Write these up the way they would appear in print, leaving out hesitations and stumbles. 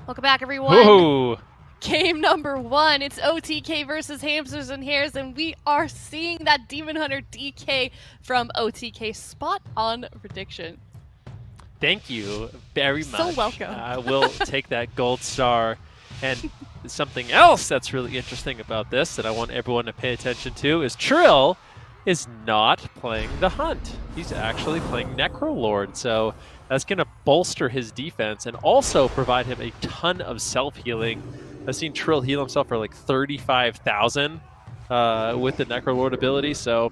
Welcome back, everyone. Ooh. Game number 1. It's OTK versus Hamsters and Hares, and we are seeing that Demon Hunter DK from OTK. Spot on prediction. Thank you very much. So welcome. I will take that gold star. And something else that's really interesting about this that I want everyone to pay attention to is Trill is not playing the Hunt. He's actually playing Necrolord, so that's going to bolster his defense and also provide him a ton of self-healing. I've seen Trill heal himself for like 35,000 with the Necrolord ability, so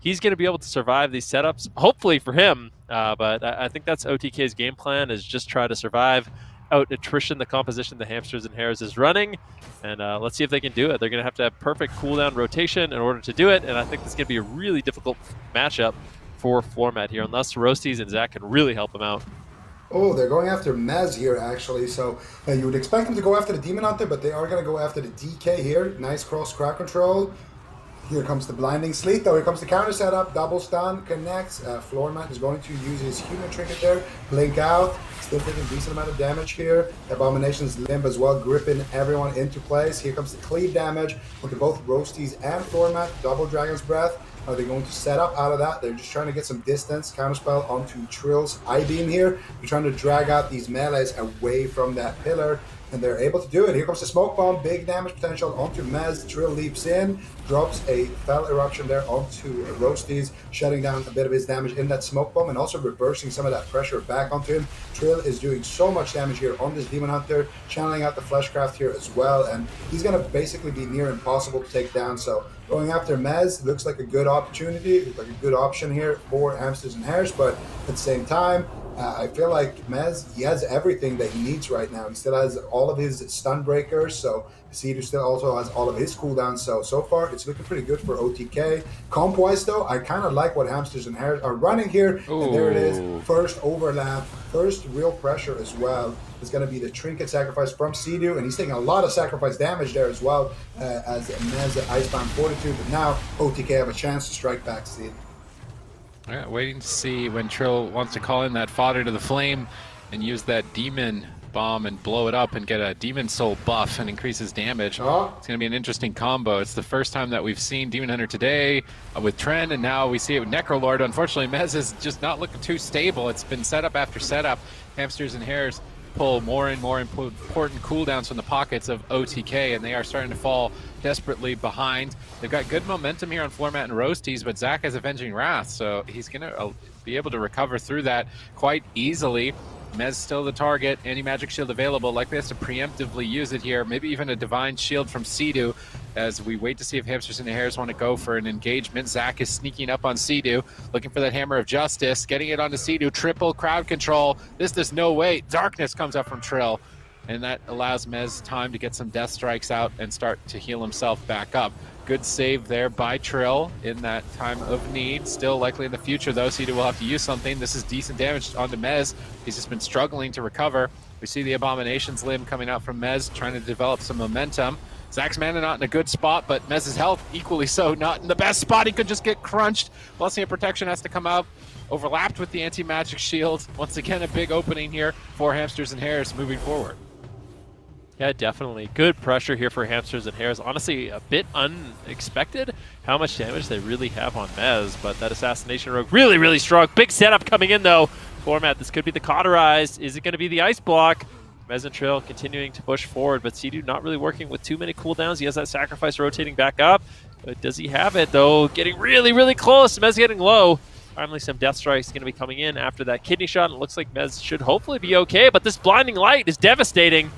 he's going to be able to survive these setups, hopefully for him. But I think that's OTK's game plan, is just try to survive, out attrition the composition the Hamsters and Hares is running, and let's see if they can do it. They're going to have perfect cooldown rotation in order to do it, and I think this is going to be a really difficult matchup for Floormat here, unless Roastyz and Zach can really help him out. Oh, they're going after Mez here, actually. So you would expect them to go after the Demon Hunter, but they are going to go after the DK here. Nice cross crowd control. Here comes the Blinding Sleet, though. Here comes the counter setup. Double stun connects. Floormat is going to use his human trinket there. Blink out. Still taking a decent amount of damage here. Abomination's Limb as well, gripping everyone into place. Here comes the cleave damage onto both Roastyz and Floormat. Double Dragon's Breath. Are they going to set up out of that? They're just trying to get some distance. Counterspell onto Trill's I-Beam here. They're trying to drag out these melees away from that pillar, and they're able to do it. Here comes the Smoke Bomb, big damage potential onto Mez. Trill leaps in, drops a Fell Eruption there onto Roastyz, shutting down a bit of his damage in that Smoke Bomb and also reversing some of that pressure back onto him. Trill is doing so much damage here on this Demon Hunter, channeling out the Fleshcraft here as well, and he's going to basically be near impossible to take down. So going after Mez looks like a good opportunity, like a good option here for Hamsters and Hares, but at the same time, I feel like Mez, he has everything that he needs right now. He still has all of his stun breakers, so Cdew still also has all of his cooldowns. So far, it's looking pretty good for OTK. Comp-wise, though, I kind of like what Hamsters and Hares are running here. Ooh. And there it is. First overlap, first real pressure as well. It's going to be the Trinket sacrifice from Cdew, and he's taking a lot of sacrifice damage there as well as Mez Icebound Fortitude. But now OTK have a chance to strike back Cdew. All right, waiting to see when Trill wants to call in that fodder to the flame and use that demon bomb and blow it up and get a demon soul buff and increase his damage. Oh. It's going to be an interesting combo. It's the first time that we've seen Demon Hunter today with Trend, and now we see it with Necrolord. Unfortunately, Mez is just not looking too stable. It's been setup after setup. Hamsters and Hares pull more and more important cooldowns from the pockets of OTK, and they are starting to fall desperately behind. They've got good momentum here on Floormat and Roastyz, but Zach has Avenging Wrath, so he's going to be able to recover through that quite easily. Mez still the target, anti-magic shield available, likely has to preemptively use it here, maybe even a divine shield from Cdew, as we wait to see if Hamsters and Hares want to go for an engagement. Zach is sneaking up on Cdew, looking for that Hammer of Justice, getting it onto Cdew, triple crowd control. There's no way. Darkness comes up from Trill, and that allows Mez time to get some death strikes out and start to heal himself back up. Good save there by Trill in that time of need. Still likely in the future, though, Cdew will have to use something. This is decent damage onto Mez. He's just been struggling to recover. We see the Abomination's Limb coming out from Mez, trying to develop some momentum. Zach's mana not in a good spot, but Mez's health equally so not in the best spot. He could just get crunched. Blessing of Protection has to come out, overlapped with the anti-magic shield. Once again, a big opening here for Hamsters and Hares moving forward. Yeah, definitely. Good pressure here for Hamsters and Hares. Honestly, a bit unexpected how much damage they really have on Mez, but that Assassination Rogue really, really strong. Big setup coming in, though. Floormat, this could be the Cauterized. Is it going to be the Ice Block? Mez and Trill continuing to push forward, but Cdew not really working with too many cooldowns. He has that Sacrifice rotating back up. But does he have it, though? Getting really, really close. Mez getting low. Finally, some Death Strikes going to be coming in after that Kidney Shot. It looks like Mez should hopefully be okay, but this Blinding Light is devastating.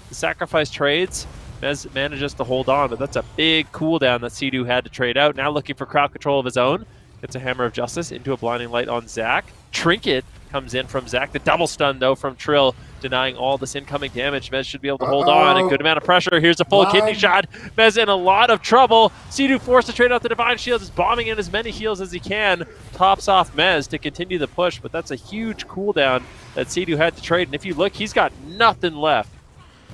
The sacrifice trades, Mez manages to hold on, but that's a big cooldown that Cdew had to trade out. Now looking for crowd control of his own. Gets a Hammer of Justice into a Blinding Light on Zach. Trinket comes in from Zach. The double stun, though, from Trill, denying all this incoming damage. Mez should be able to hold on. A good amount of pressure. Here's a full Kidney Shot. Mez in a lot of trouble. Cdew forced to trade out the Divine Shield. Is bombing in as many heals as he can. Tops off Mez to continue the push, but that's a huge cooldown that Cdew had to trade. And if you look, he's got nothing left.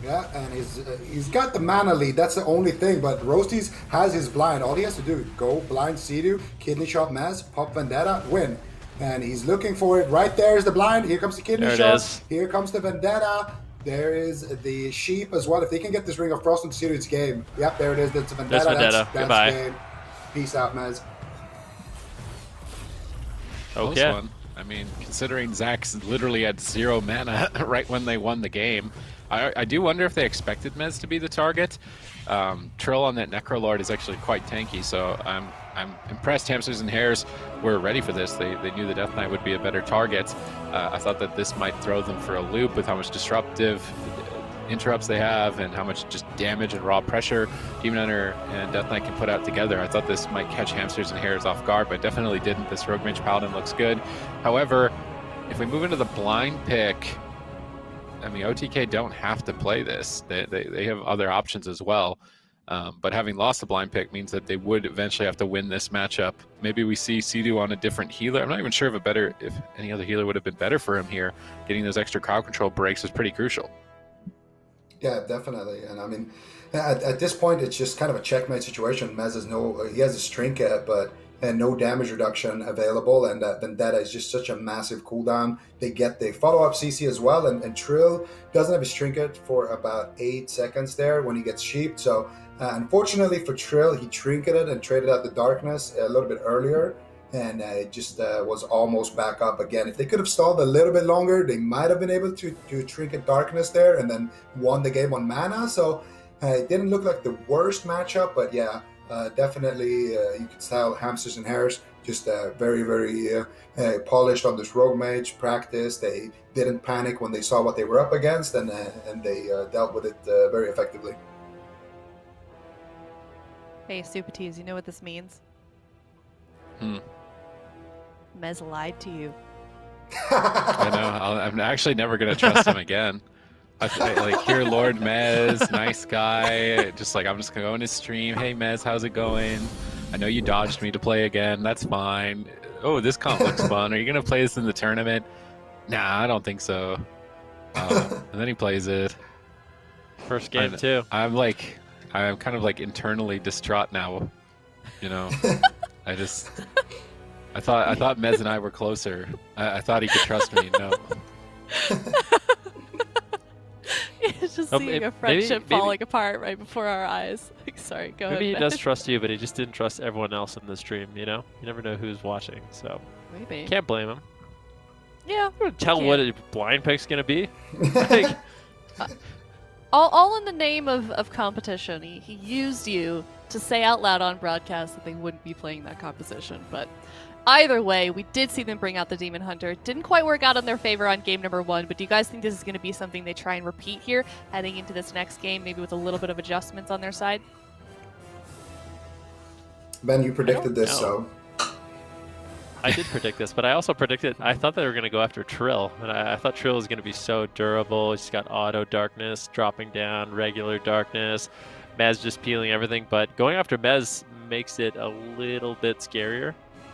Yeah, and he's got the mana lead. That's the only thing. But Roastyz has his blind. All he has to do is go blind Cdew, Kidney Shot Mez, pop Vendetta, win. And he's looking for it. Right there is the blind. Here comes the Kidney Shot. Here comes the Vendetta. There is the sheep as well. If they can get this Ring of Frost into series game. Yep, there it is. That's a There's Vendetta. Vendetta. That's Goodbye. game. Peace out, Mez. Close Okay. one. I mean, considering Zach's literally had 0 mana right when they won the game, I do wonder if they expected Mez to be the target. Trill on that Necrolord is actually quite tanky, so I'm impressed. Hamsters and Hares were ready for this. They knew the Death Knight would be a better target. I thought that this might throw them for a loop with how much disruptive interrupts they have and how much just damage and raw pressure Demon Hunter and Death Knight can put out together. I thought this might catch Hamsters and Hares off guard, but definitely didn't. This Rogue Mage Paladin looks good. However, if we move into the blind pick, I mean, OTK don't have to play this. They have other options as well. But having lost the blind pick means that they would eventually have to win this matchup. Maybe we see Cdew on a different healer. I'm not even sure if any other healer would have been better for him here. Getting those extra crowd control breaks was pretty crucial. Yeah, definitely. And I mean, at this point, it's just kind of a checkmate situation. Mez has he has his trinket, but no damage reduction available, and Vendetta is just such a massive cooldown. They get the follow-up CC as well, and Trill doesn't have his trinket for about 8 seconds there when he gets sheeped. So unfortunately for Trill, he trinketed and traded out the darkness a little bit earlier, and it just was almost back up again. If they could have stalled a little bit longer, they might have been able to trinket darkness there and then won the game on mana. So it didn't look like the worst matchup, but yeah, definitely you can tell Hamsters and Hares just very, very polished on this Rogue Mage practice. They didn't panic when they saw what they were up against, and they dealt with it very effectively. Hey, Supatees, you know what this means? Mez lied to you. I know. I'm actually never going to trust him again. I like hear Lord Mez, nice guy. Just like, I'm just going to go in his stream. Hey, Mez, how's it going? I know you dodged me to play again. That's fine. Oh, this comp looks fun. Are you going to play this in the tournament? Nah, I don't think so. And then he plays it. First game, too. I'm kind of like internally distraught now. You know, I thought Mez and I were closer. I thought he could trust me. No. It's just seeing a friendship falling apart right before our eyes. Sorry, go ahead. Maybe he does trust you, but he just didn't trust everyone else in the stream, you know? You never know who's watching, so Maybe. Can't blame him. Yeah. I'm gonna tell what a blind pick's gonna be. Like, all in the name of competition. He used you to say out loud on broadcast that they wouldn't be playing that composition, but either way, we did see them bring out the Demon Hunter. Didn't quite work out in their favor on game number 1, but do you guys think this is going to be something they try and repeat here, heading into this next game, maybe with a little bit of adjustments on their side? Ben, you predicted this, so... I did predict this, but I also predicted, I thought they were going to go after Trill, and I thought Trill was going to be so durable. He's got auto darkness, dropping down, regular darkness, Mez just peeling everything, but going after Mez makes it a little bit scarier.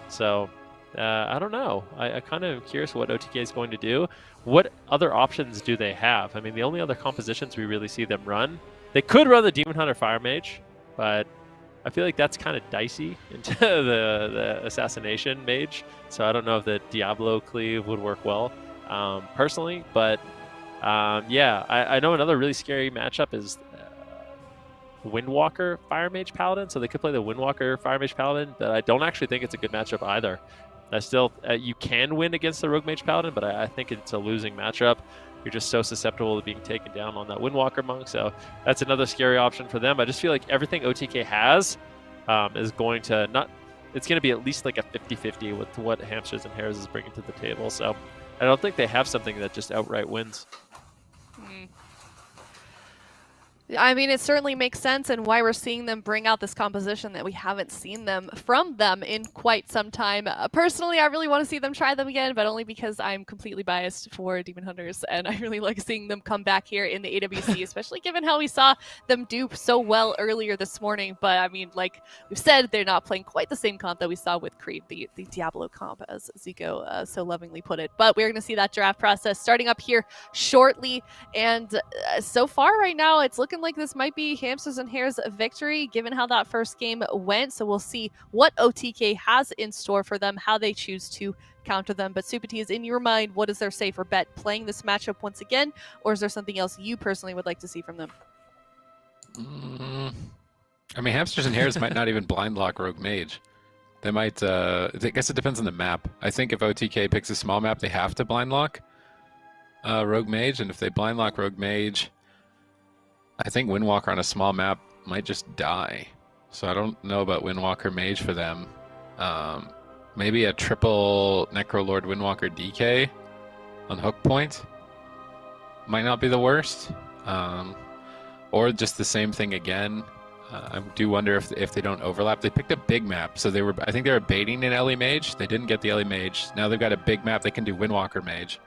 So, I don't know. I kind of am curious what OTK is going to do. What other options do they have? I mean, the only other compositions we really see them run, they could run the Demon Hunter Fire Mage, but I feel like that's kind of dicey into the Assassination Mage. So I don't know if the Diablo Cleave would work well, personally. But, yeah, I know another really scary matchup is Windwalker Fire Mage Paladin, so they could play the Windwalker Fire Mage Paladin, but I don't actually think it's a good matchup either. I still, you can win against the Rogue Mage Paladin, but I think it's a losing matchup. You're just so susceptible to being taken down on that Windwalker Monk, so that's another scary option for them. I just feel like everything OTK has is going to not, it's going to be at least like a 50-50 with what Hamsters and Hares is bringing to the table, so I don't think they have something that just outright wins. I mean, it certainly makes sense, and why we're seeing them bring out this composition that we haven't seen from them in quite some time. Personally, I really want to see them try them again, but only because I'm completely biased for Demon Hunters, and I really like seeing them come back here in the AWC, especially given how we saw them do so well earlier this morning. But I mean, like we've said, they're not playing quite the same comp that we saw with Creed, the Diablo comp, as Zico so lovingly put it. But we're going to see that draft process starting up here shortly, and so far right now, it's looking looking like this might be Hamsters and Hares' victory, given how that first game went. So we'll see what OTK has in store for them, how they choose to counter them. But Supatiz, in your mind, what is their safer bet? Playing this matchup once again, or is there something else you personally would like to see from them? I mean, Hamsters and Hares might not even blind lock Rogue Mage. They might, I guess it depends on the map. I think if OTK picks a small map, they have to blind lock Rogue Mage, and if they blind lock Rogue Mage, I think Windwalker on a small map might just die. So I don't know about Windwalker Mage for them. Maybe a triple Necrolord Windwalker DK on hook point might not be the worst. Or just the same thing again. I do wonder if they don't overlap. They picked a big map, so I think they were baiting an Ellie Mage. They didn't get the Ellie Mage. Now they've got a big map. They can do Windwalker Mage.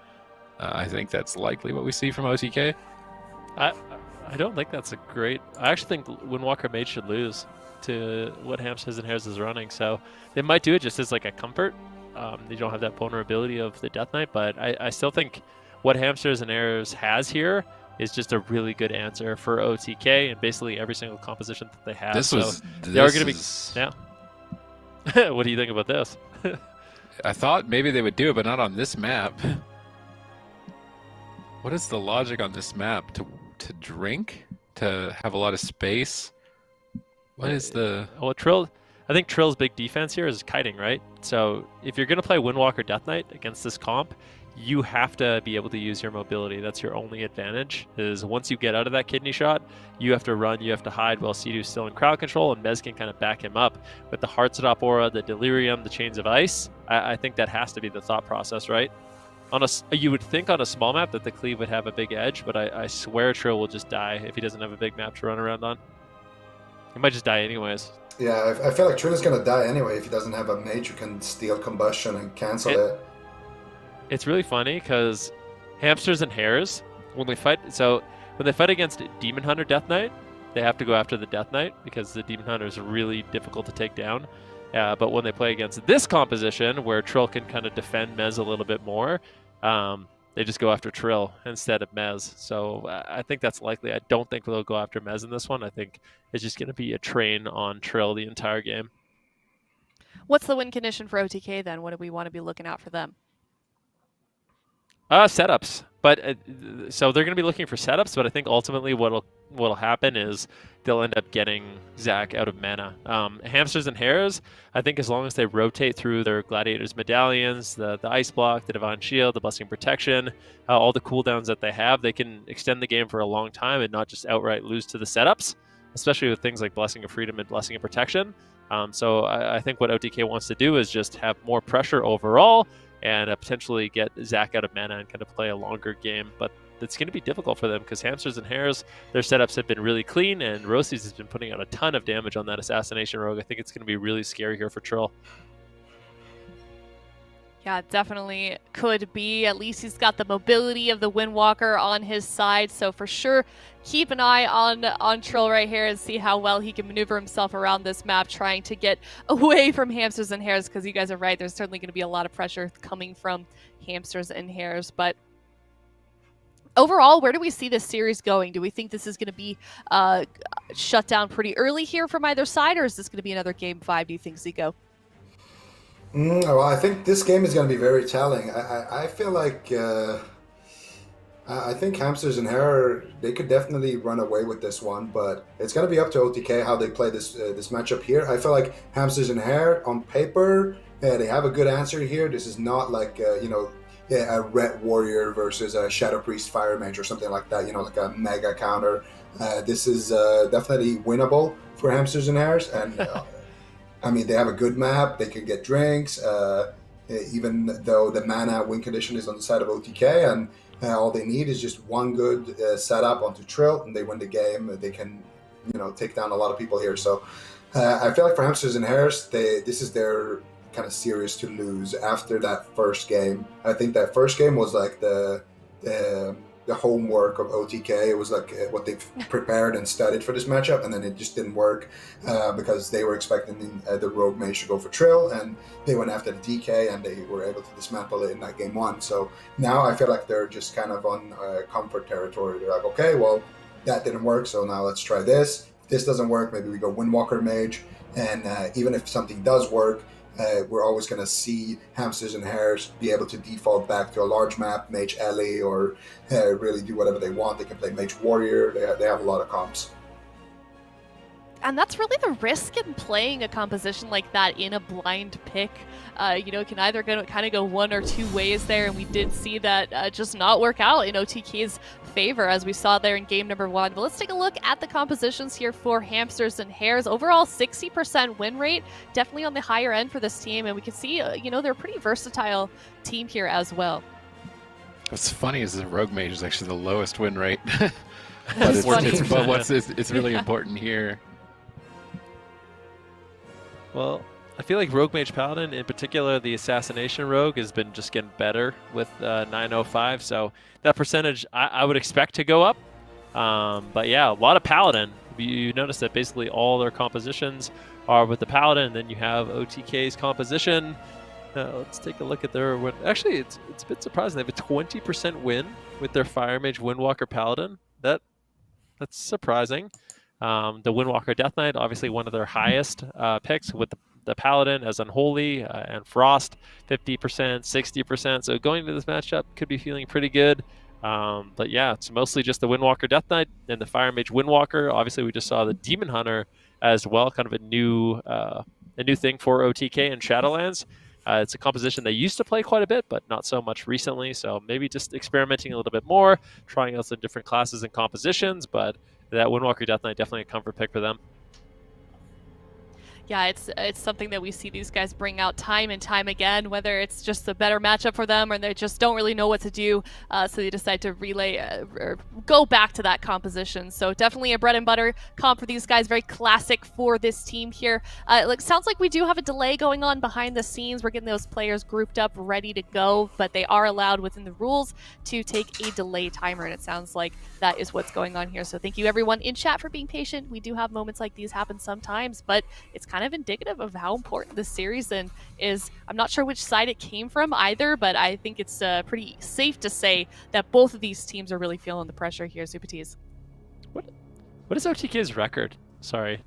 I think that's likely what we see from OTK. I don't think that's a great... I actually think Windwalker Mage should lose to what Hamsters and Hares is running, so they might do it just as like a comfort. They don't have that vulnerability of the Death Knight, but I still think what Hamsters and Hares has here is just a really good answer for OTK and basically every single composition that they have. They are going to be... Yeah. What do you think about this? I thought maybe they would do it, but not on this map. What is the logic on this map? To drink? To have a lot of space? What is the... Well, Trill... I think Trill's big defense here is kiting, right? So if you're going to play Windwalker Death Knight against this comp, you have to be able to use your mobility. That's your only advantage, is once you get out of that kidney shot, you have to run, you have to hide while Cdew's still in crowd control, and Mez can kind of back him up. With the Heartstop Aura, the Delirium, the Chains of Ice, I think that has to be the thought process, right? You would think on a small map that the Cleave would have a big edge, but I swear Trill will just die if he doesn't have a big map to run around on. He might just die anyways. Yeah, I feel like Trill is going to die anyway if he doesn't have a mage who can steal combustion and cancel it. It's really funny because Hamsters and Hares, when they fight against Demon Hunter Death Knight, they have to go after the Death Knight because the Demon Hunter is really difficult to take down. But when they play against this composition, where Trill can kind of defend Mez a little bit more, they just go after Trill instead of Mez. So I think that's likely. I don't think they'll go after Mez in this one. I think it's just going to be a train on Trill the entire game. What's the win condition for OTK then? What do we want to be looking out for them? Setups, but so they're going to be looking for setups. But I think ultimately what'll happen is they'll end up getting Zac out of mana. Hamsters and Hares, I think as long as they rotate through their Gladiators medallions, the Ice Block, the Divine Shield, the Blessing Protection, all the cooldowns that they have, they can extend the game for a long time and not just outright lose to the setups, especially with things like Blessing of Freedom and Blessing of Protection. So I think what OTK wants to do is just have more pressure overall and potentially get Zac out of mana and kind of play a longer game. But it's going to be difficult for them because Hamsters and Hares, their setups have been really clean, and Roastyz has been putting out a ton of damage on that Assassination Rogue. I think it's going to be really scary here for Trill. Yeah, it definitely could be. At least he's got the mobility of the Windwalker on his side. So for sure, keep an eye on Trill right here and see how well he can maneuver himself around this map, trying to get away from Hamsters and Hares, because you guys are right. There's certainly going to be a lot of pressure coming from Hamsters and Hares. But overall, where do we see this series going? Do we think this is going to be shut down pretty early here from either side, or is this going to be another game 5, do you think, Zico? Well, I think this game is going to be very telling. I feel like I think Hamsters and Hares, they could definitely run away with this one, but it's going to be up to OTK how they play this matchup here. I feel like Hamsters and Hares, on paper, they have a good answer here. This is not like a Red Warrior versus a Shadow Priest Fire Mage or something like that. Like a mega counter. This is definitely winnable for Hamsters and Hares, and. I mean, they have a good map. They can get drinks, even though the mana win condition is on the side of OTK, and all they need is just one good setup onto Trill, and they win the game. They can, take down a lot of people here. So I feel like for Hamsters and Hares, this is their kind of series to lose after that first game. I think that first game was like the homework of OTK. It was like what they've prepared and studied for this matchup, and then it just didn't work because they were expecting the Rogue Mage to go for Trill, and they went after the DK, and they were able to dismantle it in that game 1. So now I feel like they're just kind of on comfort territory. They're like, okay, well, That didn't work, so now let's try this. If this doesn't work, maybe we go Windwalker Mage. And even if something does work, we're always going to see Hamsters and Hares be able to default back to a large map, Mage Ellie, or really do whatever they want. They can play Mage Warrior. They have a lot of comps. And that's really the risk in playing a composition like that in a blind pick. You know, it can either kind of go one or two ways there, and we did see that just not work out in OTK's favor, as we saw there in game number 1. But let's take a look at the compositions here for Hamsters and Hares. Overall, 60% win rate, definitely on the higher end for this team, and we can see, you know, they're a pretty versatile team here as well. What's funny is the Rogue Mage is actually the lowest win rate. That's funny. It's really important here. Well, I feel like Rogue Mage Paladin, in particular the Assassination Rogue, has been just getting better with 905, so that percentage I would expect to go up. But yeah, a lot of Paladin. You notice that basically all their compositions are with the Paladin, and then you have OTK's composition. Let's take a look at their win. Actually, it's a bit surprising. They have a 20% win with their Fire Mage Windwalker Paladin. That's surprising. The Windwalker Death Knight, obviously one of their highest picks, with the Paladin as Unholy and Frost, 50%, 60%. So going into this matchup could be feeling pretty good. But yeah, it's mostly just the Windwalker Death Knight and the Fire Mage Windwalker. Obviously, we just saw the Demon Hunter as well, kind of a new thing for OTK and Shadowlands. It's a composition they used to play quite a bit, but not so much recently. So maybe just experimenting a little bit more, trying out some different classes and compositions, but that Windwalker Death Knight definitely a comfort pick for them. Yeah, it's something that we see these guys bring out time and time again, whether it's just a better matchup for them or they just don't really know what to do, so they decide to relay or go back to that composition. So definitely a bread and butter comp for these guys, very classic for this team here. Sounds like we do have a delay going on behind the scenes. We're getting those players grouped up, ready to go, but they are allowed within the rules to take a delay timer, and it sounds like that is what's going on here. So thank you everyone in chat for being patient. We do have moments like these happen sometimes, but it's kind of indicative of how important this series is. I'm not sure which side it came from either, but I think it's pretty safe to say that both of these teams are really feeling the pressure here. Zupatees. What is OTK's record? Sorry.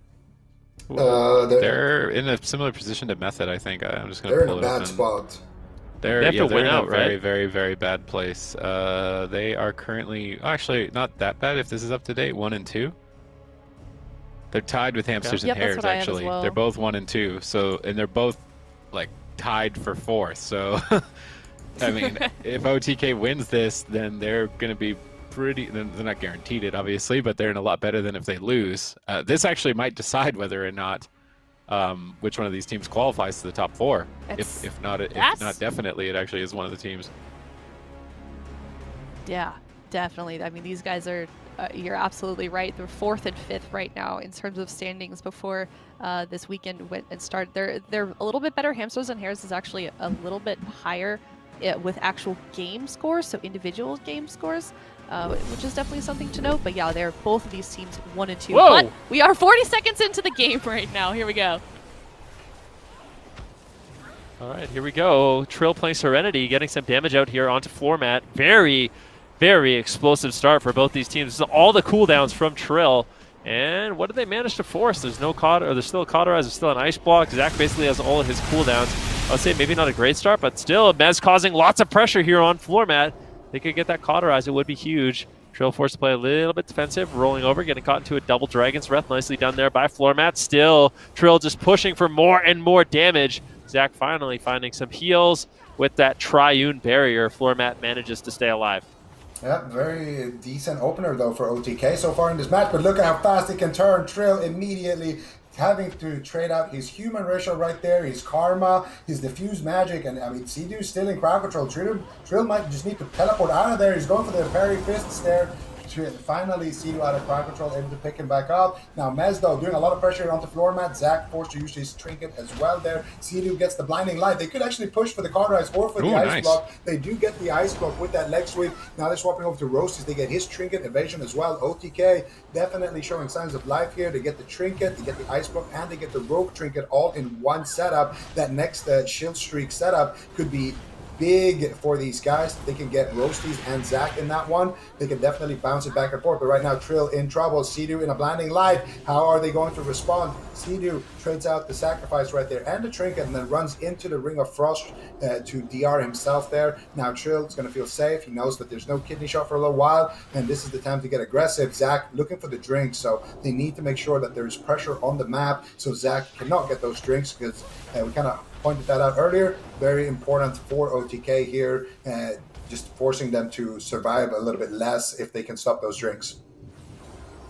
They're in a similar position to Method, I think. I'm just going to pull it up. They're in a bad spot. They have to win out, right? Very, right? very, very bad place. They are currently, actually, not that bad if this is up to date, 1 and 2. They're tied with Hamsters and Hares, actually. Well. They're both 1 and 2, so, and they're both like tied for 4th. So, I mean, if OTK wins this, then they're going to be pretty. They're not guaranteed it, obviously, but they're in a lot better than if they lose. This actually might decide whether or not which one of these teams qualifies to the top 4. If not definitely, it actually is one of the teams. Yeah, definitely. I mean, these guys are. You're absolutely right. They're 4th and 5th right now in terms of standings before this weekend went and started. They're a little bit better. Hamsters and Hares is actually a little bit higher with actual game scores, so individual game scores, which is definitely something to note. But yeah, they're both of these teams 1 and 2. Whoa! But we are 40 seconds into the game right now. Here we go. All right, here we go. Trill playing Serenity, getting some damage out here onto Floormat. Very explosive start for both these teams. This is all the cooldowns from Trill. And what did they manage to force? There's no there's still a cauterize, there's still an ice block. Zach basically has all of his cooldowns. I would say maybe not a great start, but still, Mez causing lots of pressure here on Floormat. They could get that cauterize, it would be huge. Trill forced to play a little bit defensive, rolling over, getting caught into a double Dragon's Breath. Nicely done there by Floormat. Still, Trill just pushing for more and more damage. Zach finally finding some heals with that triune barrier. Floormat manages to stay alive. Yeah, very decent opener though for OTK so far in this match, but look at how fast he can turn. Trill immediately having to trade out his human ratio right there, his karma, his diffuse magic, and I mean Cdew still in crowd control. Trill might just need to teleport out of there. He's going for the parry fists there. Finally, Cdew out of crowd control, able to pick him back up. Now Mez though doing a lot of pressure onto Floormat. Zach forced to use his trinket as well there. Cdew gets the blinding light. They could actually push for the cauterize or for the ice block. They do get the ice block with that leg sweep. Now they're swapping over to Roastyz. They get his trinket evasion as well. OTK definitely showing signs of life here. They get the trinket, they get the ice block, and they get the rogue trinket all in one setup. That next shield streak setup could be big for these guys. They can get Roastyz and Zach in that one. They can definitely bounce it back and forth. But right now, Trill in trouble. Cdew in a blinding light. How are they going to respond? Cdew trades out the sacrifice right there and the trinket, and then runs into the Ring of Frost to DR himself there. Now Trill is going to feel safe. He knows that there's no kidney shot for a little while, and this is the time to get aggressive. Zach looking for the drink, so they need to make sure that there's pressure on the map so Zach cannot get those drinks, because we kind of pointed that out earlier. Very important for OTK here, just forcing them to survive a little bit less if they can stop those drinks.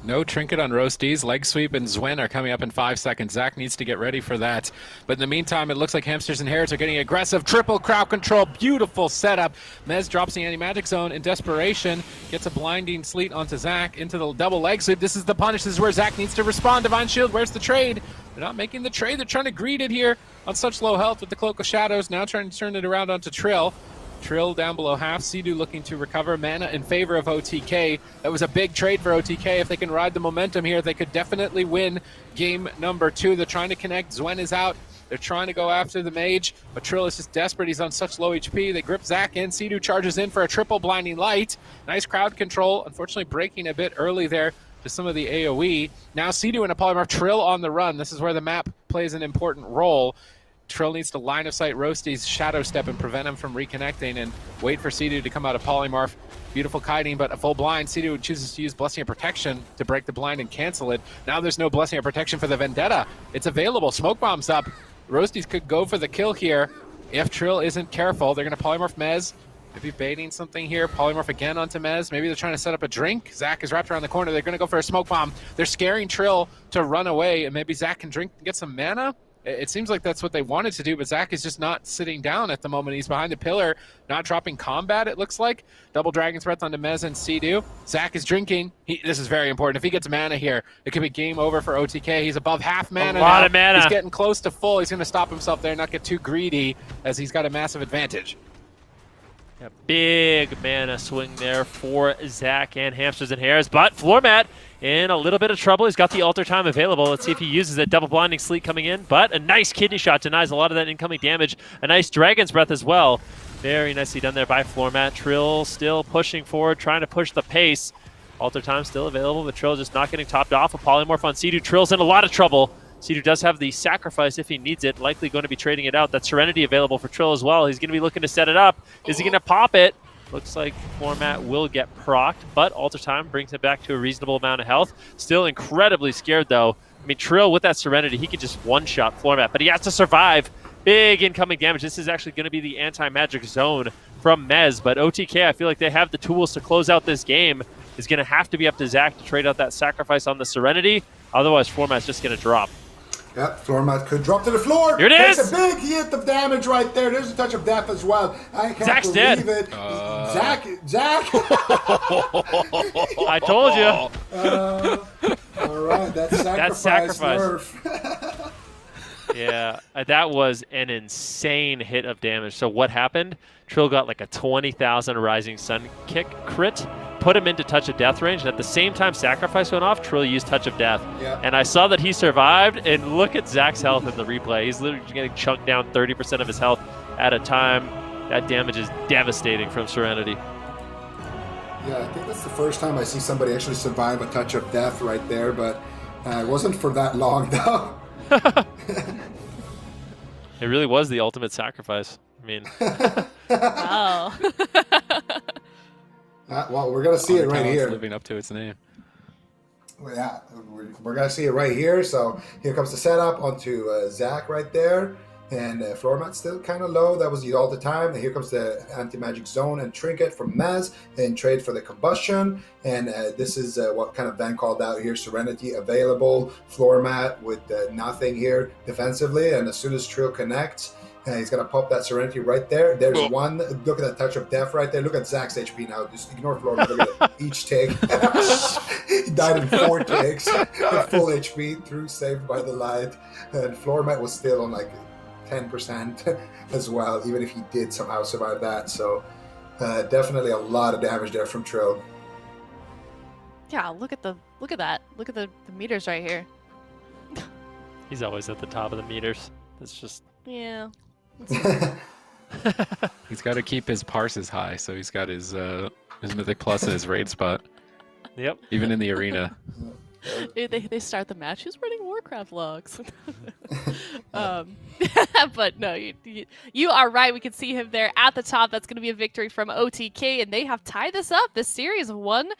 No trinket on Roastyz. Leg sweep and Zwen are coming up in 5 seconds. Zach needs to get ready for that. But in the meantime, it looks like Hamsters and Hares are getting aggressive. Triple crowd control. Beautiful setup. Mez drops the anti-magic zone in desperation. Gets a blinding sleet onto Zach into the double leg sweep. This is the punish. This is where Zach needs to respond. Divine Shield, where's the trade? They're not making the trade. They're trying to greet it here on such low health with the Cloak of Shadows. Now trying to turn it around onto Trill. Trill down below half. Cdew looking to recover mana in favor of OTK. That was a big trade for OTK. If they can ride the momentum here, they could definitely win game number 2. They're trying to connect. Zwen is out. They're trying to go after the mage, but Trill is just desperate. He's on such low HP. They grip Zach in. Cdew charges in for a triple blinding light. Nice crowd control. Unfortunately, breaking a bit early there to some of the AoE. Now Cdew in a polymorph. Trill on the run. This is where the map plays an important role. Trill needs to line of sight Roastyz shadow step and prevent him from reconnecting and wait for Cdew to come out of polymorph. Beautiful kiting, but a full blind. Cdew chooses to use Blessing of Protection to break the blind and cancel it. Now there's no Blessing of Protection for the Vendetta. It's available. Smoke bomb's up. Roastyz could go for the kill here if Trill isn't careful. They're going to polymorph Mez. Maybe baiting something here. Polymorph again onto Mez. Maybe they're trying to set up a drink. Zach is wrapped around the corner. They're going to go for a smoke bomb. They're scaring Trill to run away, and maybe Zach can drink and get some mana. It seems like that's what they wanted to do, but Zach is just not sitting down at the moment. He's behind the pillar, not dropping combat, it looks like. Double Dragon's Breath onto Mez and Cdew. Zach is drinking. This is very important. If he gets mana here, it could be game over for OTK. He's above half mana now. A lot of mana. He's getting close to full. He's going to stop himself there, not get too greedy, as he's got a massive advantage. Yeah, big mana swing there for Zach and Hamsters and Hares, but Floormat in a little bit of trouble. He's got the altar time available. Let's see if he uses it. Double blinding sleet coming in, but a nice kidney shot denies a lot of that incoming damage. A nice Dragon's Breath as well. Very nicely done there by Floormat. Trill still pushing forward, trying to push the pace. Altar time still available, but Trill just not getting topped off. A polymorph on Cdew. Trill's in a lot of trouble. Cdew does have the sacrifice if he needs it. Likely going to be trading it out. That Serenity available for Trill as well. He's going to be looking to set it up. Is he going to pop it? Looks like Floormat will get procced, but Altar Time brings him back to a reasonable amount of health. Still incredibly scared, though. I mean, Trill with that Serenity, he could just one-shot Floormat, but he has to survive. Big incoming damage. This is actually going to be the anti-magic zone from Mez, but OTK, I feel like they have the tools to close out this game. Is going to have to be up to Zach to trade out that sacrifice on the Serenity. Otherwise, Floormat's just going to drop. Yep, Floormat could drop to the floor. Here it is! Takes a big hit of damage right there. There's a touch of death as well. I can't Zach's believe dead. it. Zach. I told you. All right, that's sacrifice. Nerf. Yeah, that was an insane hit of damage. So what happened? Trill got like a 20,000 Rising Sun kick crit, put him into Touch of Death range, and at the same time Sacrifice went off, Trill used Touch of Death. Yeah. And I saw that he survived, and look at Zach's health in the replay. He's literally getting chunked down 30% of his health at a time. That damage is devastating from Serenity. Yeah, I think that's the first time I see somebody actually survive a Touch of Death right there, but it wasn't for that long, though. It really was the ultimate sacrifice. I mean... Wow. Well, we're going to see it right here. Living up to its name. Well, yeah, we're going to see it right here. So here comes the setup onto Zach right there. And Floormat's still kind of low. That was all the time. And here comes the anti-magic zone and trinket from Mez. And trade for the combustion. And this is what kind of Ben called out here. Serenity available. Floormat with nothing here defensively. And as soon as Trill connects, he's going to pop that Serenity right there. There's one. Look at that Touch of Death right there. Look at Zach's HP now. Just ignore Floormat. Look at each take. He died in 4 takes. With full HP. Through saved by the light. And Floormat was still on like 10% as well, even if he did somehow survive that. So definitely a lot of damage there from Trill. Yeah, look at that. Look at the meters right here. He's always at the top of the meters. It's just... Yeah. He's got to keep his parses high, so he's got his Mythic Plus and his raid spot, Yep. even in the arena. They start the match. Who's running Warcraft logs? But no, you are right. We can see him there at the top. That's going to be a victory from OTK, and they have tied this up. This series 1-1.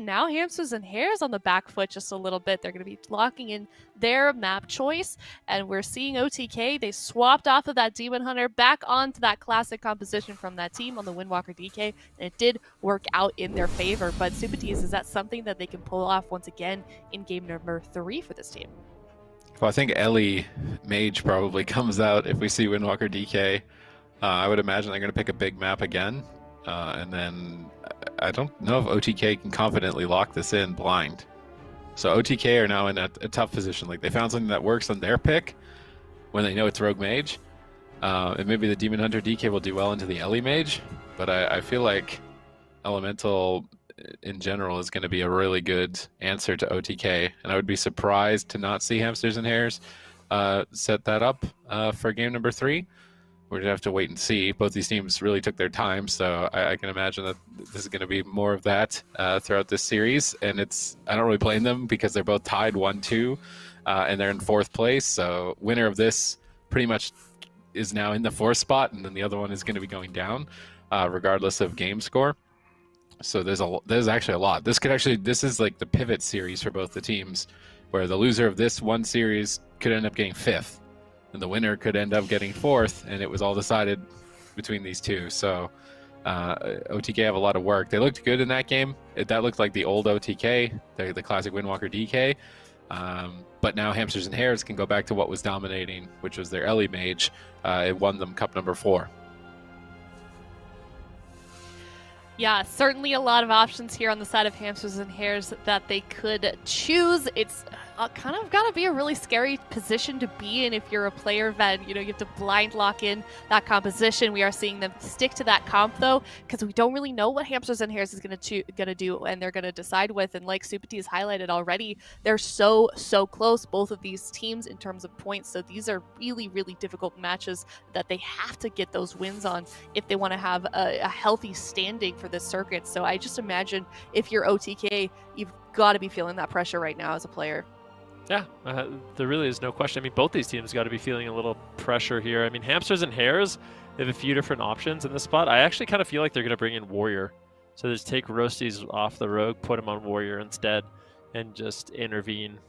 Now Hamsters and Hares on the back foot just a little bit. They're going to be locking in their map choice, and we're seeing OTK. They swapped off of that Demon Hunter back onto that classic composition from that team on the Windwalker DK, and it did work out in their favor. But Supatees, is that something that they can pull off once again in game number 3 for this team? Well, I think Ellie Mage probably comes out if we see Windwalker DK. I would imagine they're going to pick a big map again. And then I don't know if OTK can confidently lock this in blind. So OTK are now in a tough position. Like, they found something that works on their pick when they know it's Rogue Mage. And maybe the Demon Hunter DK will do well into the Ellie Mage. But I feel like Elemental in general is going to be a really good answer to OTK, and I would be surprised to not see Hamsters and Hares set that up for game number 3. We're gonna have to wait and see. Both these teams really took their time, so I can imagine that this is going to be more of that throughout this series. And I don't really blame them because they're both tied 1-2, and they're in 4th place. So winner of this pretty much is now in the 4th spot, and then the other one is going to be going down, regardless of game score. So there's actually a lot. This is like the pivot series for both the teams, where the loser of this one series could end up getting 5th, and the winner could end up getting 4th, and it was all decided between these two. So OTK have a lot of work. They looked good in that game. That looked like the old OTK, the classic Windwalker DK. But now Hamsters and Hares can go back to what was dominating, which was their Ellie Mage. It won them Cup number 4. Yeah, certainly a lot of options here on the side of Hamsters and Hares that they could choose. It's kind of got to be a really scary position to be in if you're a player that, you have to blind lock in that composition. We are seeing them stick to that comp, though, because we don't really know what Hamsters and Hares is going to do, and they're going to decide with. And like Supatees highlighted already, they're so close, both of these teams, in terms of points. So these are really, really difficult matches that they have to get those wins on if they want to have a healthy standing for this circuit. So I just imagine if you're OTK, you've got to be feeling that pressure right now as a player. Yeah, there really is no question. I mean, both these teams got to be feeling a little pressure here. I mean, Hamsters and Hares, they have a few different options in this spot. I actually kind of feel like they're going to bring in Warrior. So just take Roastyz off the Rogue, put him on Warrior instead, and just intervene.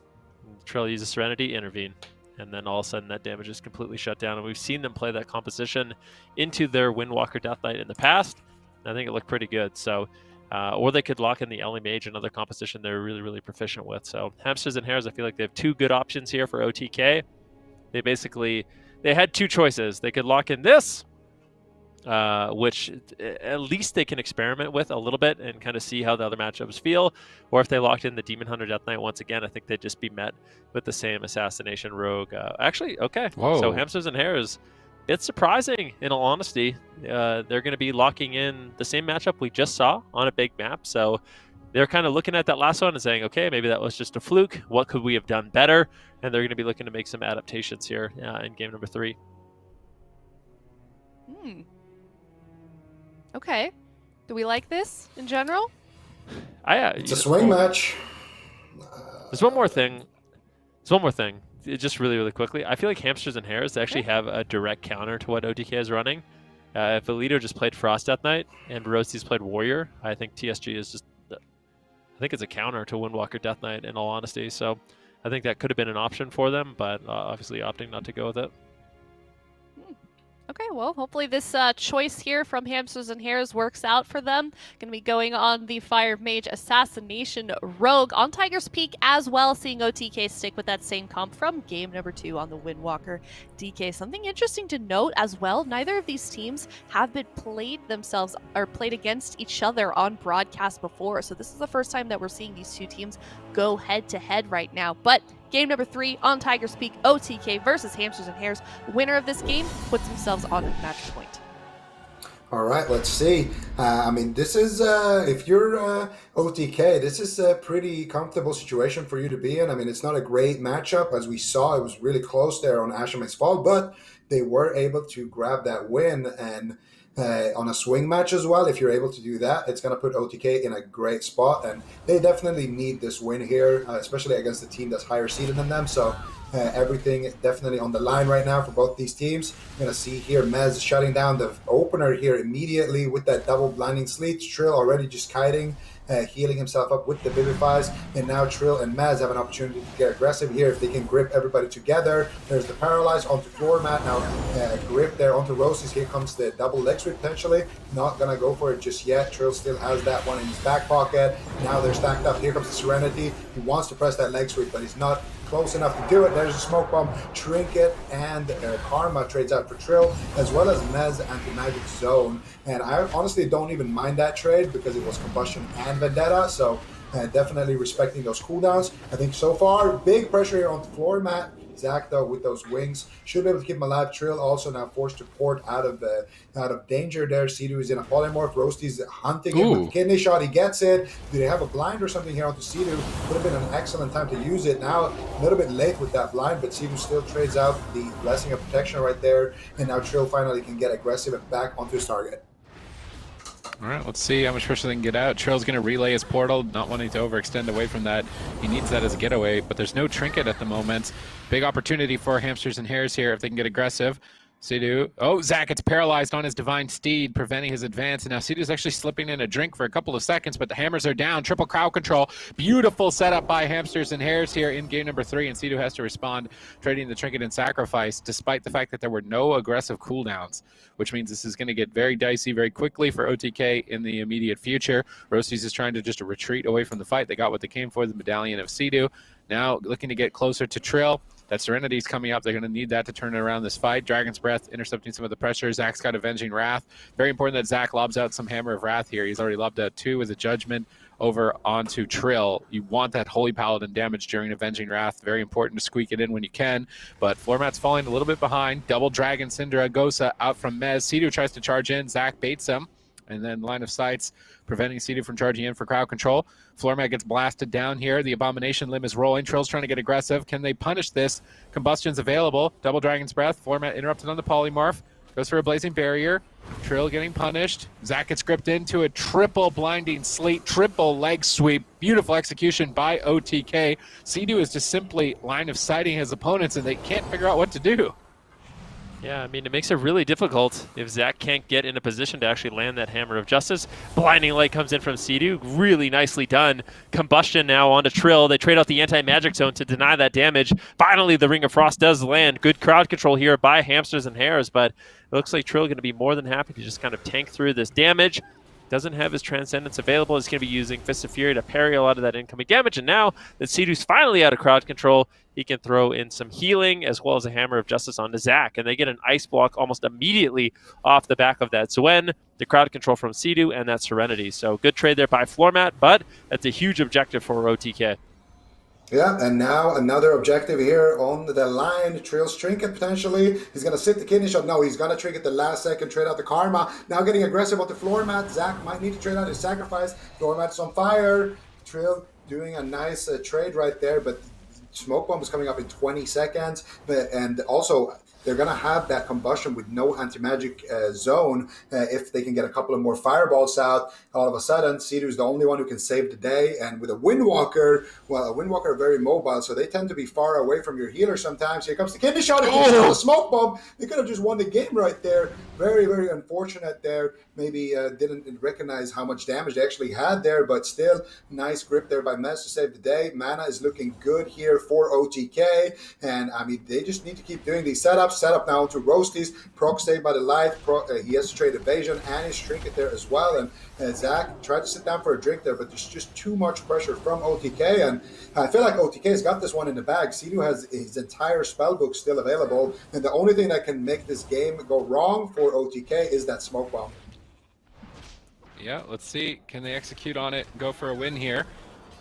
Trill uses Serenity, intervene. And then all of a sudden that damage is completely shut down. And we've seen them play that composition into their Windwalker Death Knight in the past. I think it looked pretty good. So, or they could lock in the Ellie Mage, another composition they're really, really proficient with. So Hamsters and Hares, I feel like they have 2 good options here for OTK. They had 2 choices. They could lock in this, which at least they can experiment with a little bit and kind of see how the other matchups feel. Or if they locked in the Demon Hunter Death Knight once again, I think they'd just be met with the same Assassination Rogue. Actually, okay. Whoa. So Hamsters and Hares, it's surprising, in all honesty. They're going to be locking in the same matchup we just saw on a big map. So they're kind of looking at that last one and saying, okay, maybe that was just a fluke. What could we have done better? And they're going to be looking to make some adaptations here in game number 3. Okay. Do we like this in general? It's a swing match. There's one more thing. Just really, really quickly. I feel like Hamsters and Hares actually have a direct counter to what OTK is running. If Vellido just played Frost Death Knight and Roastyz played Warrior, I think TSG is just... I think it's a counter to Windwalker Death Knight, in all honesty. So I think that could have been an option for them, but obviously opting not to go with it. Okay, well, hopefully this choice here from Hamsters and Hares works out for them. Going to be going on the Fire Mage Assassination Rogue on Tiger's Peak as well, seeing OTK stick with that same comp from game number 2 on the Windwalker DK. Something interesting to note as well, neither of these teams have been played against each other on broadcast before. So this is the first time that we're seeing these two teams go head-to-head right now. But game number 3 on Tiger's Peak, OTK versus Hamsters and Hares. Winner of this game puts themselves on match point. All right, let's see. I mean, this is, if you're OTK, this is a pretty comfortable situation for you to be in. I mean, it's not a great matchup. As we saw, it was really close there on Ashamay's fall, but they were able to grab that win. And on a swing match as well, if you're able to do that, it's going to put OTK in a great spot. And they definitely need this win here, especially against a team that's higher seeded than them. So everything definitely on the line right now for both these teams. You're going to see here Mez shutting down the opener here immediately with that double blinding sleet. Trill already just kiting, healing himself up with the Vivifies. And now Trill and Mez have an opportunity to get aggressive here if they can grip everybody together. There's the Paralyze onto Floormat. Now grip there onto Roastyz. Here comes the double leg sweep potentially. Not going to go for it just yet. Trill still has that one in his back pocket. Now they're stacked up. Here comes the Serenity. He wants to press that leg sweep, but he's not close enough to do it. There's a smoke bomb. Trinket and Karma trades out for Trill, as well as Mez anti-magic zone. And I honestly don't even mind that trade because it was combustion and vendetta. So definitely respecting those cooldowns. I think so far, big pressure here on the floor mat. Zach, though, with those wings, should be able to keep him alive. Trill also now forced to port out of danger there. Cdew is in a polymorph. Roastyz hunting him with the kidney shot. He gets it. Do they have a blind or something here onto Cdew? Would have been an excellent time to use it. Now, a little bit late with that blind, but Cdew still trades out the Blessing of Protection right there. And now Trill finally can get aggressive and back onto his target. All right, let's see how much pressure they can get out. Trill's going to relay his portal, not wanting to overextend away from that. He needs that as a getaway, but there's no trinket at the moment. Big opportunity for Hamsters and Hares here if they can get aggressive. Cdew. Oh, Zach gets paralyzed on his Divine Steed, preventing his advance. And now Cdew's actually slipping in a drink for a couple of seconds, but the hammers are down. Triple crowd control. Beautiful setup by Hamsters and Hares here in game number 3. And Cdew has to respond, trading the trinket and sacrifice, despite the fact that there were no aggressive cooldowns, which means this is going to get very dicey very quickly for OTK in the immediate future. Roastyz is trying to just retreat away from the fight. They got what they came for, the medallion of Cdew. Now looking to get closer to Trill. That Serenity's coming up. They're going to need that to turn around this fight. Dragon's Breath intercepting some of the pressure. Zach's got Avenging Wrath. Very important that Zach lobs out some Hammer of Wrath here. He's already lobbed out 2 with a Judgment over onto Trill. You want that Holy Paladin damage during Avenging Wrath. Very important to squeak it in when you can. But Floormat's falling a little bit behind. Double Dragon, Syndra, Gosa out from Mez. Cdew tries to charge in. Zach baits him. And then line of sights preventing Cdew from charging in for crowd control. Floormat gets blasted down here. The Abomination limb is rolling. Trill's trying to get aggressive. Can they punish this? Combustion's available. Double Dragon's Breath. Floormat interrupted on the polymorph. Goes for a Blazing Barrier. Trill getting punished. Zach gets gripped into a triple blinding sleet, triple leg sweep. Beautiful execution by OTK. Cdew is just simply line of sighting his opponents, and they can't figure out what to do. Yeah, I mean, it makes it really difficult if Zach can't get in a position to actually land that Hammer of Justice. Blinding Light comes in from Cdew. Really nicely done. Combustion now onto Trill. They trade out the anti-magic zone to deny that damage. Finally, the Ring of Frost does land. Good crowd control here by Hamsters and Hares, but it looks like Trill going to be more than happy to just kind of tank through this damage. Doesn't have his Transcendence available. He's going to be using Fist of Fury to parry a lot of that incoming damage. And now that Cdew's finally out of crowd control, he can throw in some healing as well as a Hammer of Justice onto Zach. And they get an Ice Block almost immediately off the back of that Zwen, the crowd control from Cdew, and that Serenity. So good trade there by Floormat, but that's a huge objective for OTK. Yeah, and now another objective here on the line. Trill's trinket potentially. He's going to sit the kidney shot. No, he's going to trinket the last second, trade out the Karma. Now getting aggressive on the floor mat. Zach might need to trade out his sacrifice. Floor mat's on fire. Trill doing a nice trade right there, but Smoke Bomb is coming up in 20 seconds. And also, they're going to have that combustion with no anti-magic zone. If they can get a couple of more fireballs out, all of a sudden, Cdew is the only one who can save the day. And with a Windwalker, well, a Windwalker are very mobile, so they tend to be far away from your healer sometimes. Here comes the kidney shot. If they shot a smoke bomb, they could have just won the game right there. Very, very unfortunate there. Maybe didn't recognize how much damage they actually had there, but still, nice grip there by Mez to save the day. Mana is looking good here for OTK, and I mean, they just need to keep doing these setups. Setup now to Roastyz, proc saved by the light. He has to trade evasion and his trinket there as well. And Zach tried to sit down for a drink there, but there's just too much pressure from OTK. And I feel like OTK's got this one in the bag. Cdew has his entire spellbook still available. And the only thing that can make this game go wrong for OTK is that smoke bomb. Yeah, let's see. Can they execute on it, go for a win here?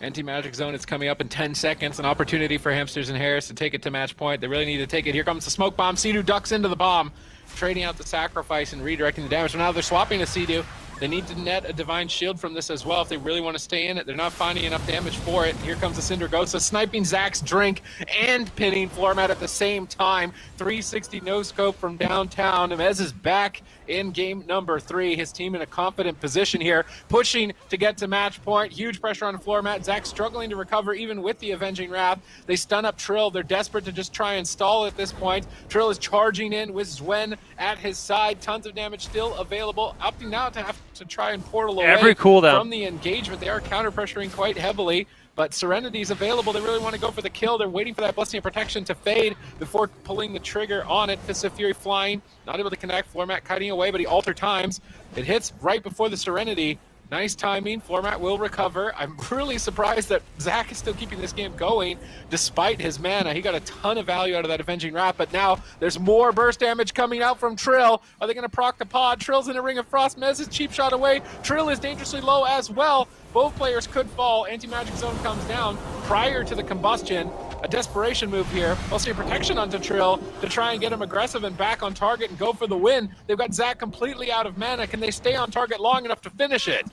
Anti-magic zone is coming up in 10 seconds. An opportunity for Hamsters and Hares to take it to match point. They really need to take it. Here comes the smoke bomb. Cdew ducks into the bomb, trading out the sacrifice and redirecting the damage. So now they're swapping to Cdew. They need to net a Divine Shield from this as well if they really want to stay in it. They're not finding enough damage for it. Here comes the Cinder Ghost, so sniping Zach's drink and pinning Floormat at the same time. 360 no-scope from downtown. Mez is back in game number 3. His team in a confident position here, pushing to get to match point. Huge pressure on Floormat. Zach struggling to recover even with the Avenging Wrath. They stun up Trill. They're desperate to just try and stall at this point. Trill is charging in with Zwen at his side. Tons of damage still available. Opting now to have to try and portal away Every cooldown from the engagement. They are counter pressuring quite heavily, but Serenity's available. They really want to go for the kill. They're waiting for that Blessing of Protection to fade before pulling the trigger on it. Fist of Fury flying, not able to connect. Floormat kiting away, but he alter times. It hits right before the Serenity. Nice timing. Floormat will recover. I'm really surprised that Zach is still keeping this game going despite his mana. He got a ton of value out of that Avenging Wrath, but now there's more burst damage coming out from Trill. Are they going to proc the pod? Trill's in a Ring of Frost. Mez is cheap shot away. Trill is dangerously low as well. Both players could fall. Anti-magic zone comes down prior to the combustion. A desperation move here. Blessing of Protection onto Trill to try and get him aggressive and back on target and go for the win. They've got Zach completely out of mana. Can they stay on target long enough to finish it?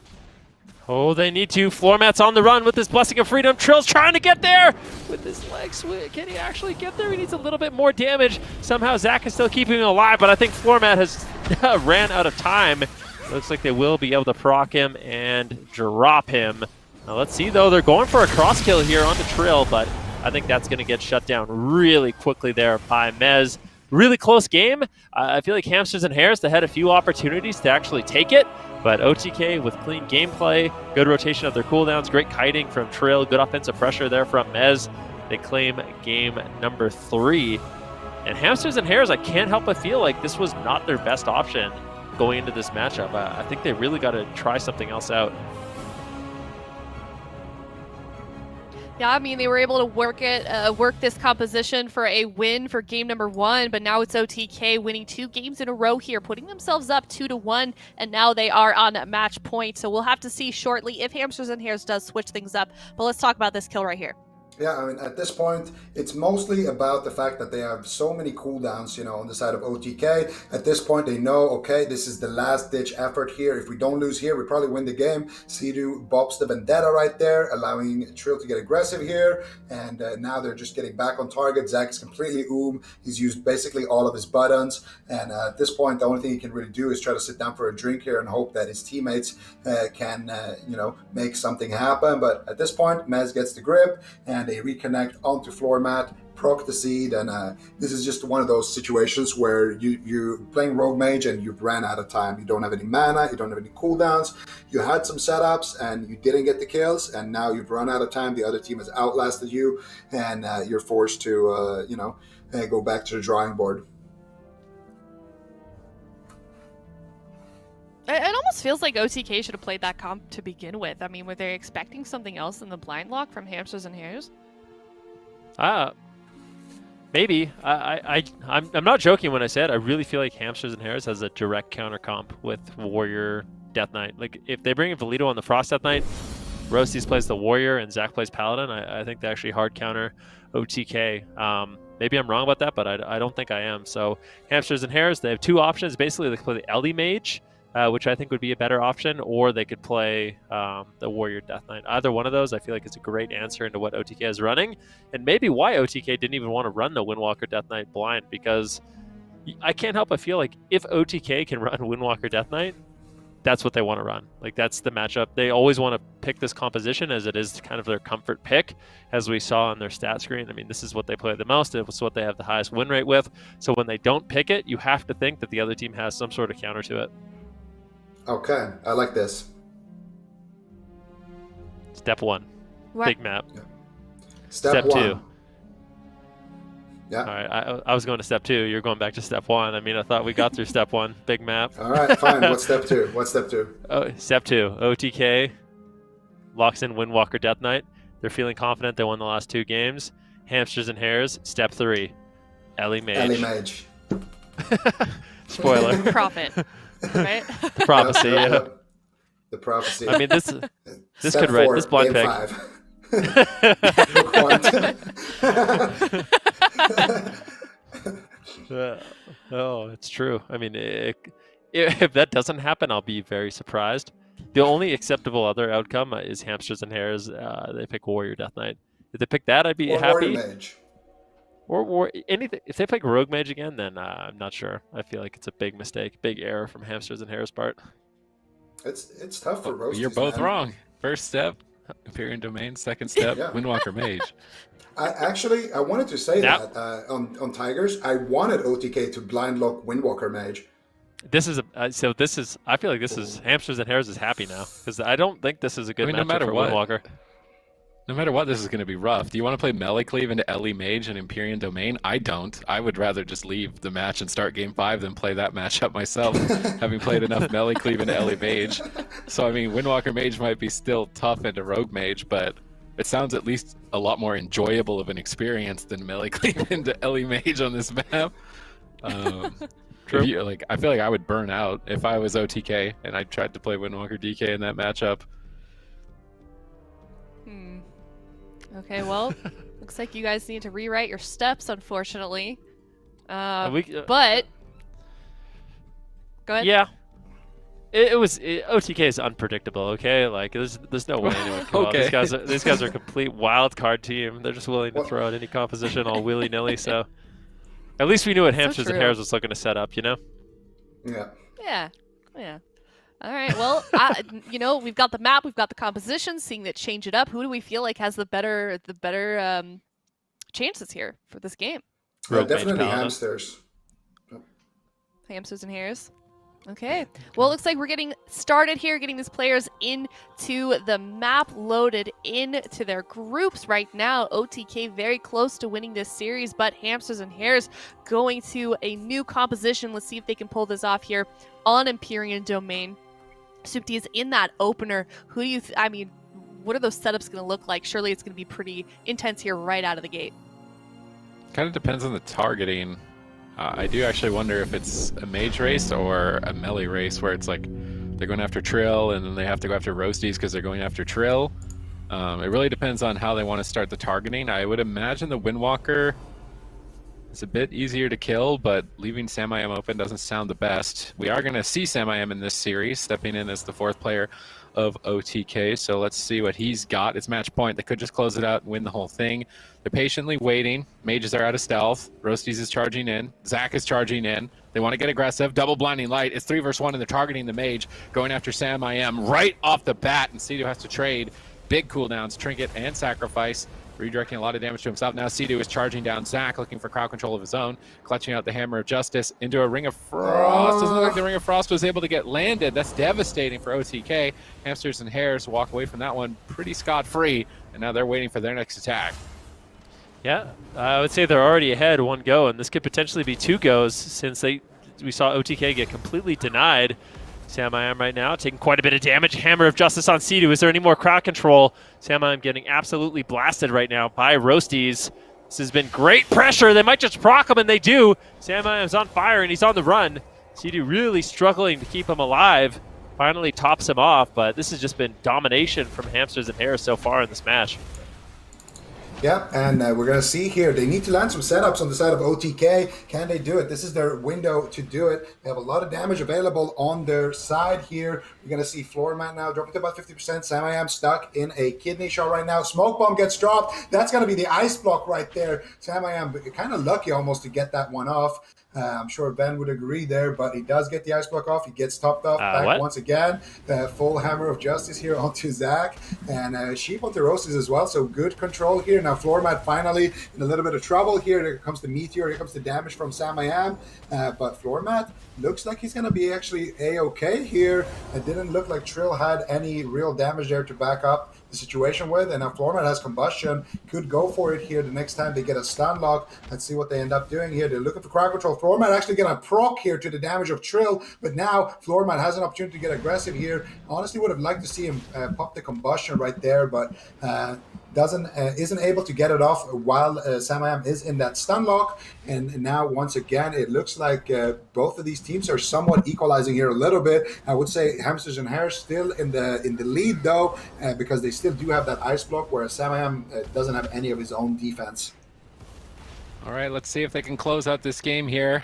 Oh, they need to. Floormat's on the run with his Blessing of Freedom. Trill's trying to get there with his leg switch. Can he actually get there? He needs a little bit more damage. Somehow Zach is still keeping him alive, but I think Floormat has ran out of time. Looks like they will be able to proc him and drop him. Now let's see, though. They're going for a cross kill here onto Trill, but I think that's going to get shut down really quickly there by Mez. Really close game. I feel like Hamsters and Hares, they had a few opportunities to actually take it, but OTK with clean gameplay, good rotation of their cooldowns, great kiting from Trill, good offensive pressure there from Mez. They claim game number 3. And Hamsters and Hares, I can't help but feel like this was not their best option going into this matchup. I think they really got to try something else out. Yeah, I mean, they were able to work this composition for a win for game number 1, but now it's OTK winning 2 games in a row here, putting themselves up 2-1, and now they are on match point. So we'll have to see shortly if Hamsters and Hares does switch things up. But let's talk about this kill right here. Yeah, I mean, at this point, it's mostly about the fact that they have so many cooldowns, you know, on the side of OTK. At this point, they know, okay, this is the last-ditch effort here. If we don't lose here, we probably win the game. Cdew bops the Vendetta right there, allowing Trill to get aggressive here. And now they're just getting back on target. Zach is completely He's used basically all of his buttons. And at this point, the only thing he can really do is try to sit down for a drink here and hope that his teammates can, you know, make something happen. But at this point, Mez gets the grip, and they reconnect onto Floormat, proc the seed, and this is just one of those situations where you're playing Rogue Mage and you've ran out of time. You don't have any mana, you don't have any cooldowns, you had some setups and you didn't get the kills, and now you've run out of time. The other team has outlasted you, and you're forced to, you know, go back to the drawing board. It almost feels like OTK should have played that comp to begin with. I mean, were they expecting something else in the blind lock from Hamsters and Hares? Maybe. I'm not joking when I say it. I really feel like Hamsters and Hares has a direct counter comp with Warrior Death Knight. Like, if they bring in Vellido on the Frost Death Knight, Roastyz plays the Warrior and Zach plays Paladin, I think they actually hard counter OTK. Maybe I'm wrong about that, but I don't think I am. So Hamsters and Hares, they have 2 options. Basically, they can play the Ellie Mage, which I think would be a better option, or they could play the Warrior Death Knight. Either one of those, I feel like it's a great answer into what OTK is running, and maybe why OTK didn't even want to run the Windwalker Death Knight blind, because I can't help but feel like if OTK can run Windwalker Death Knight, that's what they want to run. Like, that's the matchup. They always want to pick this composition as it is kind of their comfort pick, as we saw on their stat screen. I mean, this is what they play the most. It's what they have the highest win rate with. So when they don't pick it, you have to think that the other team has some sort of counter to it. Okay, I like this. Step 1, What? big map. Yeah. Step 1. 2. Yeah. All right, I was going to step 2. You're going back to step 1. I mean, I thought we got through step 1, big map. All right, fine. What's step 2? What's step 2? Oh, step 2, OTK locks in Windwalker Death Knight. They're feeling confident they won the last 2 games. Hamsters and Hares, step 3, Ellie Mage. Ellie Mage. Spoiler. Profit, right? Prophecy, yeah. The prophecy. I mean, this Step could write 4, this blind game pick. 5. Oh, it's true. I mean, if that doesn't happen, I'll be very surprised. The only acceptable other outcome is Hamsters and Hares. They pick Warrior Death Knight. If they pick that, I'd be or happy. Warrior Mage. Or anything. If they pick Rogue Mage again, then I'm not sure. I feel like it's a big mistake, big error from Hamsters and Hares' part. It's tough for Roastyz. You're both man. wrong. First step, Empyrean Domain. Second step, Yeah. Windwalker Mage. I wanted to say Now- that on Tigers, I wanted OTK to blind lock Windwalker Mage. This is I feel like this is Hamsters and Hares is happy now because I don't think this is a good I mean, no matchup matter for what. Windwalker. No matter what, this is going to be rough. Do you want to play Melee Cleave into Ellie Mage and Empyrean Domain? I don't. I would rather just leave the match and start Game 5 than play that matchup myself, having played enough Melee Cleave into Ellie Mage. So, I mean, Windwalker Mage might be still tough into Rogue Mage, but it sounds at least a lot more enjoyable of an experience than Melee Cleave into Ellie Mage on this map. True. I feel like I would burn out if I was OTK and I tried to play Windwalker DK in that matchup. Okay, well, looks like you guys need to rewrite your steps, unfortunately. But go ahead. Yeah. OTK is unpredictable. Okay, like there's no way anyone can. Okay. These guys are a complete wild card team. They're just willing to throw out any composition all willy nilly. So at least we knew what Hamsters and true. Hares was looking to set up. You know. Yeah. Yeah. All right. Well, we've got the map, we've got the composition. Seeing that change it up, who do we feel like has the better chances here for this game? Rogue Mage Definitely Paladin. Hamsters. Hamsters and Hares. Okay. Well, it looks like we're getting started here, getting these players into the map, loaded into their groups right now. OTK very close to winning this series, but Hamsters and Hares going to a new composition. Let's see if they can pull this off here on Empyrean Domain. Supti is in that opener. Who do you? What are those setups going to look like? Surely it's going to be pretty intense here right out of the gate. Kind of depends on the targeting. I do actually wonder if it's a mage race or a melee race where it's like they're going after Trill and then they have to go after Roastyz because they're going after Trill. It really depends on how they want to start the targeting. I would imagine the Windwalker is a bit easier to kill, but leaving Samiyam open doesn't sound the best. We are going to see Samiyam in this series, stepping in as the fourth player of OTK, so let's see what he's got. It's match point. They could just close it out and win the whole thing. They're patiently waiting. Mages are out of stealth. Roastyz is charging in. Zach is charging in. They want to get aggressive. Double blinding light. It's 3 versus 1, and they're targeting the mage, going after Samiyam right off the bat, and Cdew has to trade. Big cooldowns, trinket, and sacrifice. Redirecting a lot of damage to himself. Now Cdew is charging down Zach, looking for crowd control of his own, clutching out the Hammer of Justice into a Ring of Frost. Doesn't look like the Ring of Frost was able to get landed. That's devastating for OTK. Hamsters and Hares walk away from that one pretty scot-free, and now they're waiting for their next attack. Yeah, I would say they're already ahead 1 go, and this could potentially be 2 goes since we saw OTK get completely denied. Samiyam right now taking quite a bit of damage. Hammer of Justice on Cdew. Is there any more crowd control? Samiyam getting absolutely blasted right now by Roastyz. This has been great pressure. They might just proc him, and they do. Samiyam's on fire, and he's on the run. Cdew really struggling to keep him alive. Finally tops him off, but this has just been domination from Hamsters and Hares so far in this match. Yeah, and we're going to see here, they need to land some setups on the side of OTK. Can they do it? This is their window to do it. They have a lot of damage available on their side here. We're going to see Floormat now dropping to about 50%. Samiyam stuck in a kidney shot right now. Smoke bomb gets dropped. That's going to be the ice block right there. Samiyam kind of lucky almost to get that one off. I'm sure Ben would agree there, but he does get the ice block off. He gets topped off back once again. Full Hammer of Justice here onto Zach, and Sheep onto Roastyz as well, so good control here. Now Floormat finally in a little bit of trouble here. Here comes the Meteor, here comes the damage from Samiyam, but Floormat looks like he's going to be actually A-okay here. It didn't look like Trill had any real damage there to back up the situation with, and now Floormat has combustion, could go for it here the next time they get a stun lock. Let's see what they end up doing here. They're looking for crowd control. Floormat actually get a proc here to the damage of Trill, but now Floormat has an opportunity to get aggressive here. Honestly would have liked to see him pop the combustion right there, but isn't able to get it off while Samiyam is in that stun lock. And now once again, it looks like both of these teams are somewhat equalizing here a little bit. I would say Hamsters and Hares still in the lead though, because they still do have that ice block, whereas Samiyam doesn't have any of his own defense. All right, let's see if they can close out this game here.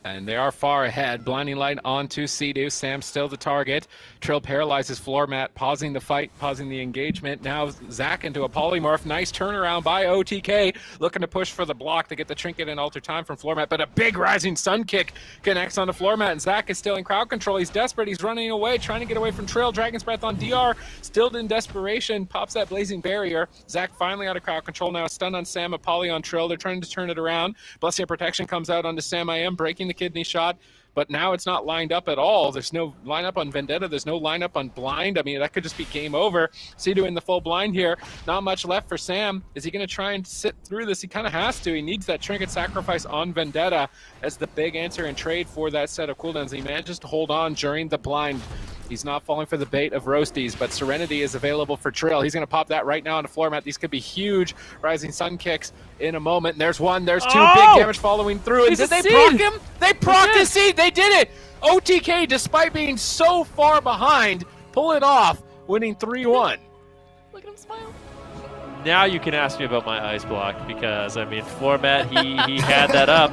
And they are far ahead. Blinding light onto Cdew. Sam still the target. Trill paralyzes Floormat, pausing the fight, pausing the engagement. Now Zach into a polymorph. Nice turnaround by OTK. Looking to push for the block to get the trinket and alter time from Floormat. But a big rising sun kick connects onto Floormat. And Zach is still in crowd control. He's desperate. He's running away, trying to get away from Trill. Dragon's Breath on DR. Still in desperation. Pops that blazing barrier. Zach finally out of crowd control. Now a stun on Sam, a poly on Trill. They're trying to turn it around. Blessing of Protection comes out onto Samiyam, breaking the kidney shot, but now it's not lined up at all. There's no lineup on Vendetta. There's no lineup on Blind. I mean, that could just be game over. Cdew in the full blind here. Not much left for Sam. Is he going to try and sit through this? He kind of has to. He needs that trinket sacrifice on Vendetta as the big answer and trade for that set of cooldowns. He manages to hold on during the blind. He's not falling for the bait of Roastyz, but Serenity is available for Trill. He's going to pop that right now on the floor mat. These could be huge rising sun kicks in a moment. And there's one, there's two, big damage following through. And did they proc him? They procced his seed. They did it. OTK, despite being so far behind, pull it off, winning 3-1. Look at him smile. Now you can ask me about my ice block, because, I mean, Floormat, he had that up.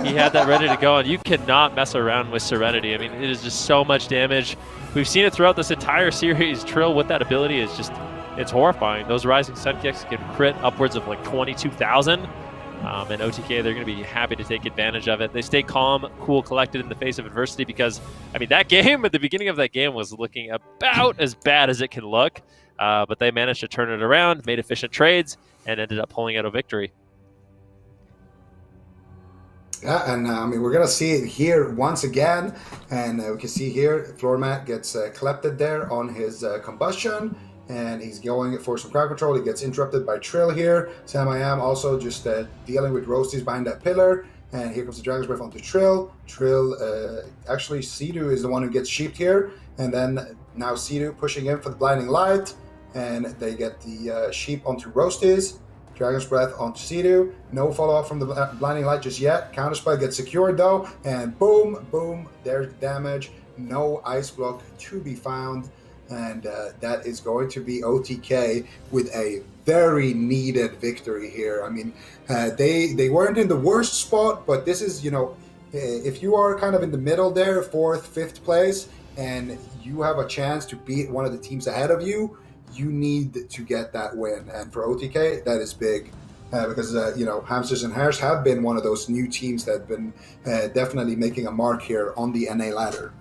He had that ready to go, and you cannot mess around with Serenity. I mean, it is just so much damage. We've seen it throughout this entire series. Trill with that ability is just, it's horrifying. Those rising sun kicks can crit upwards of like 22,000. And OTK, they're going to be happy to take advantage of it. They stay calm, cool, collected in the face of adversity, because, I mean, that game, at the beginning of that game, was looking about as bad as it can look. But they managed to turn it around, made efficient trades, and ended up pulling out a victory. Yeah, and I mean, we're going to see it here once again. And we can see here, Floormat gets collected there on his combustion. And he's going for some crowd control. He gets interrupted by Trill here. Samiyam also just dealing with Roastyz behind that pillar. And here comes the Dragon's Breath onto Trill. Trill, actually, Cdew is the one who gets sheeped here. And then now Cdew pushing in for the Blinding Light. And they get the sheep onto Roastyz. Dragon's Breath onto Cdew. No follow-up from the Blinding Light just yet. Counterspell gets secured though. And boom, boom, there's damage. No ice block to be found. And that is going to be OTK with a very needed victory here. I mean, they weren't in the worst spot, but this is, you know, if you are kind of in the middle there, 4th, 5th place, and you have a chance to beat one of the teams ahead of you, you need to get that win. And for OTK, that is big. Because, you know, Hamsters and Hares have been one of those new teams that have been definitely making a mark here on the NA ladder.